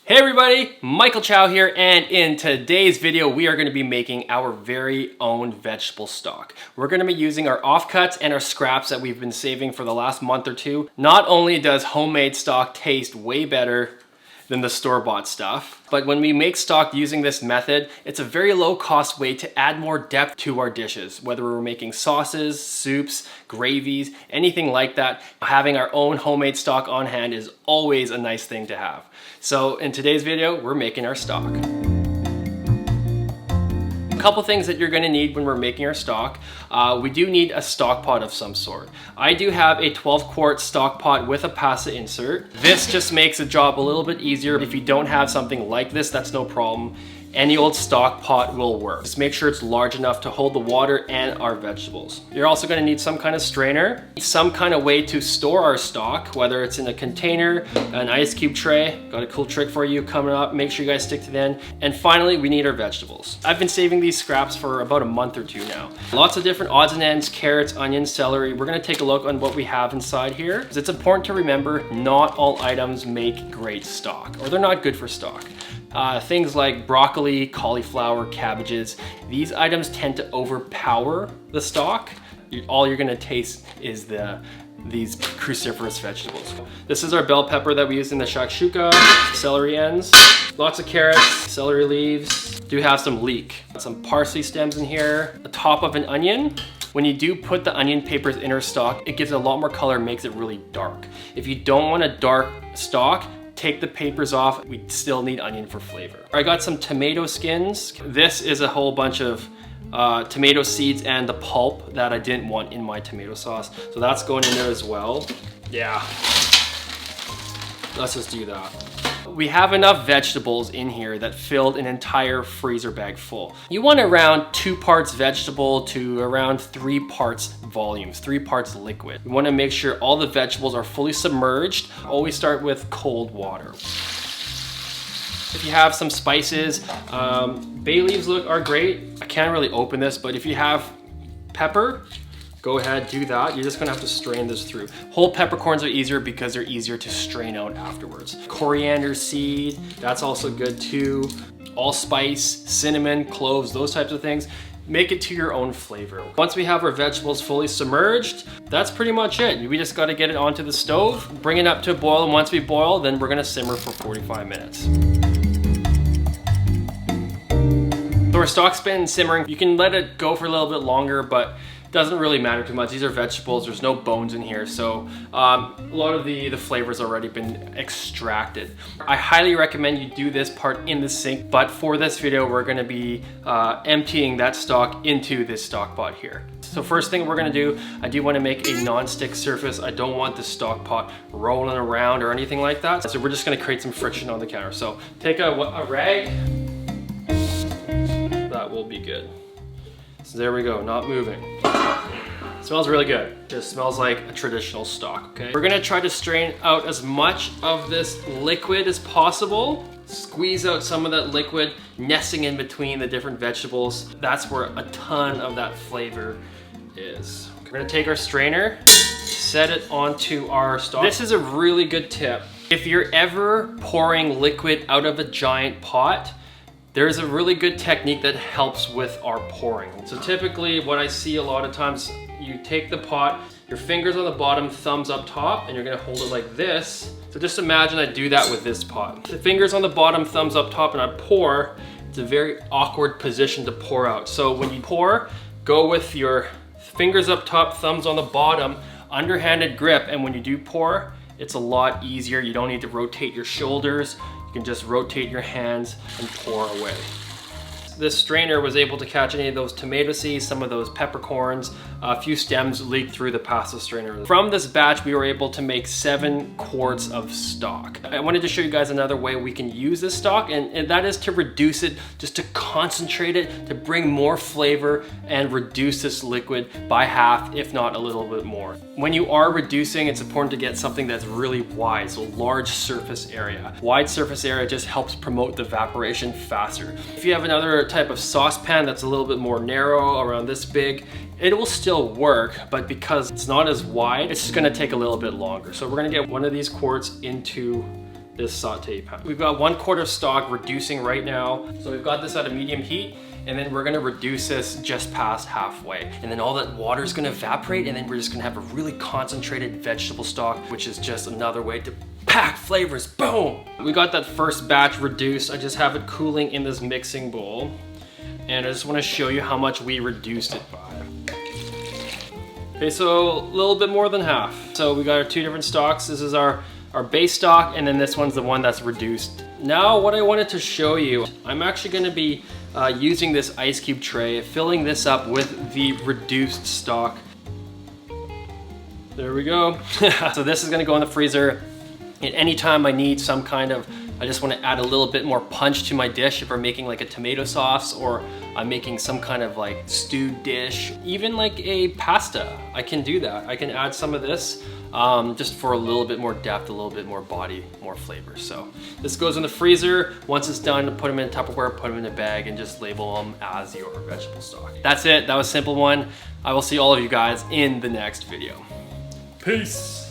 Hey everybody, Michael Chow here, and in today's video we are going to be making our very own vegetable stock. We're going to be using our offcuts and our scraps that we've been saving for the last month or two. Not only does homemade stock taste way better than the store-bought stuff, but when we make stock using this method, it's a very low-cost way to add more depth to our dishes. Whether we're making sauces, soups, gravies, anything like that, having our own homemade stock on hand is always a nice thing to have. So in today's video, we're making our stock. A couple things that you're going to need when we're making our stock. We do need a stock pot of some sort. I do have a 12-quart stock pot with a PASA insert. This just makes the job a little bit easier. If you don't have something like this, that's no problem. Any old stock pot will work. Just make sure it's large enough to hold the water and our vegetables. You're also going to need some kind of strainer, some kind of way to store our stock, whether it's in a container, an ice cube tray. Got a cool trick for you coming up. Make sure you guys stick to the end. And finally, we need our vegetables. I've been saving these scraps for about a month or two now. Lots of different odds and ends, carrots, onions, celery. We're going to take a look on what we have inside here, because it's important to remember not all items make great stock, or they're not good for stock. Things like broccoli, cauliflower, cabbages, these items tend to overpower the stock. All you're gonna taste is these cruciferous vegetables. This is our bell pepper that we use in the shakshuka, celery ends, lots of carrots, celery leaves, do have some leek. Some parsley stems in here, the top of an onion. When you do put the onion papers in our stock, it gives it a lot more color, makes it really dark. If you don't want a dark stock, take the papers off. We still need onion for flavor. I got some tomato skins. This is a whole bunch of tomato seeds and the pulp that I didn't want in my tomato sauce. So that's going in there as well. Yeah, let's just do that. We have enough vegetables in here that filled an entire freezer bag full. You want around 2 parts vegetable to around 3 parts volumes, 3 parts liquid. You want to make sure all the vegetables are fully submerged. Always start with cold water. If you have some spices, bay leaves are great. I can't really open this, but if you have pepper, go ahead, do that. You're just gonna have to strain this through. Whole peppercorns are easier because they're easier to strain out afterwards. Coriander seed, that's also good too. Allspice, cinnamon, cloves, those types of things. Make it to your own flavor. Once we have our vegetables fully submerged, that's pretty much it. We just gotta get it onto the stove, bring it up to a boil, and once we boil, then we're gonna simmer for 45 minutes. So our stock's been simmering. You can let it go for a little bit longer, but doesn't really matter too much. These are vegetables, there's no bones in here, so a lot of the flavor's already been extracted. I highly recommend you do this part in the sink, but for this video we're gonna be emptying that stock into this stock pot here. So first thing we're gonna do, I do wanna make a non-stick surface. I don't want the stock pot rolling around or anything like that, so we're just gonna create some friction on the counter. So take a rag, that will be good. So there we go, not moving. Smells really good. Just smells like a traditional stock, okay? We're gonna try to strain out as much of this liquid as possible. Squeeze out some of that liquid, nesting in between the different vegetables. That's where a ton of that flavor is. We're gonna take our strainer, set it onto our stock. This is a really good tip. If you're ever pouring liquid out of a giant pot, there's a really good technique that helps with our pouring. So typically what I see a lot of times, you take the pot, your fingers on the bottom, thumbs up top, and you're gonna hold it like this. So just imagine I do that with this pot. The fingers on the bottom, thumbs up top, and I pour. It's a very awkward position to pour out. So when you pour, go with your fingers up top, thumbs on the bottom, underhanded grip, and when you do pour, it's a lot easier. You don't need to rotate your shoulders. You can just rotate your hands and pour away. This strainer was able to catch any of those tomato seeds, some of those peppercorns, a few stems leaked through the PASA strainer. From this batch, we were able to make 7 quarts of stock. I wanted to show you guys another way we can use this stock, and that is to reduce it, just to concentrate it, to bring more flavor and reduce this liquid by half, if not a little bit more. When you are reducing, it's important to get something that's really wide, so large surface area. Wide surface area just helps promote the evaporation faster. If you have another type of saucepan that's a little bit more narrow, around this big, it will still work, but because it's not as wide, it's just gonna take a little bit longer. So we're gonna get one of these quarts into this saute pan. We've got 1/4 stock reducing right now. So we've got this at a medium heat, and then we're gonna reduce this just past halfway. And then all that water is gonna evaporate, and then we're just gonna have a really concentrated vegetable stock, which is just another way to pack flavors, boom! We got that first batch reduced. I just have it cooling in this mixing bowl. And I just wanna show you how much we reduced it by. Okay, so a little bit more than half. So we got our 2 different stocks. This is our base stock, and then this one's the one that's reduced. Now what I wanted to show you, I'm actually gonna be using this ice cube tray, filling this up with the reduced stock. There we go. So this is gonna go in the freezer. And anytime I need some kind of, I just wanna add a little bit more punch to my dish, if I'm making like a tomato sauce, or I'm making some kind of like stewed dish, even like a pasta, I can do that. I can add some of this just for a little bit more depth, a little bit more body, more flavor. So this goes in the freezer. Once it's done, put them in Tupperware, put them in a bag, and just label them as your vegetable stock. That's it, that was a simple one. I will see all of you guys in the next video. Peace.